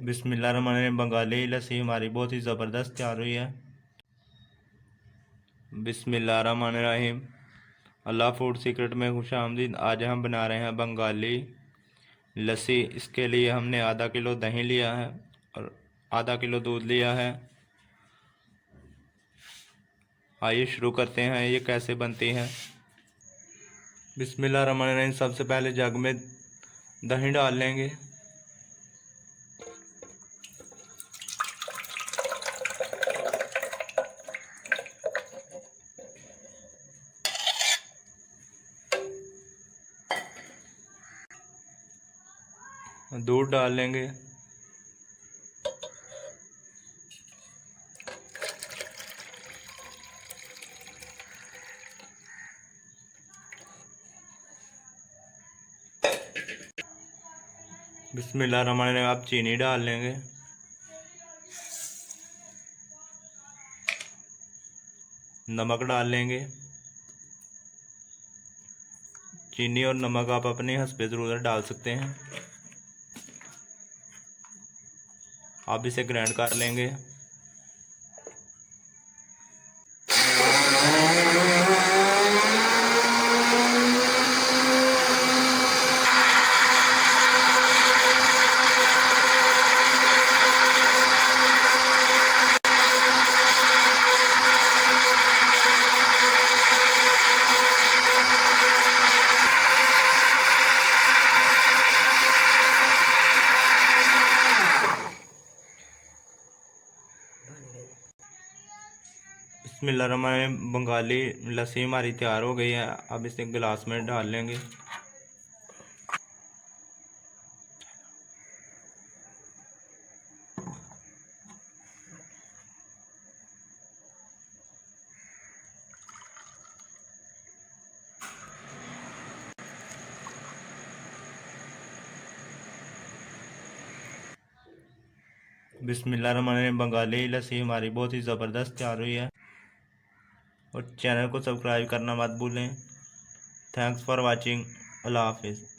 बिस्मिल्लाहिर्रहमानिर्रहीम। बंगाली लस्सी हमारी बहुत ही ज़बरदस्त तैयार हुई है। बिस्मिल्लाहिर्रहमानिर्रहीम। अल्लाह फूड सीक्रेट में खुशामदीद। आज हम बना रहे हैं बंगाली लस्सी। इसके लिए हमने आधा किलो दही लिया है और आधा किलो दूध लिया है। आइए शुरू करते हैं ये कैसे बनती है। बिस्मिल्लाहिर्रहमानिर्रहीम। सबसे पहले जग में दही डाल लेंगे। दूध डाल लेंगे। बिस्मिल्लाहिर्रहमानिर्रहीम। आप चीनी डाल लेंगे। नमक डाल लेंगे। चीनी और नमक आप अपने हस्बे ज़रूरत डाल सकते हैं। आप इसे ग्राइंड कर लेंगे। बिस्मिल्लाहिर्रहमानिर्रहीम। बंगाली लस्सी हमारी तैयार हो गई है। अब इसे गिलास में डाल लेंगे। बिस्मिल्लाहिर्रहमानिर्रहीम। बंगाली लस्सी हमारी बहुत ही ज़बरदस्त तैयार हुई है और चैनल को सब्सक्राइब करना मत भूलें। Thanks for watching. अल्लाह हाफिज़।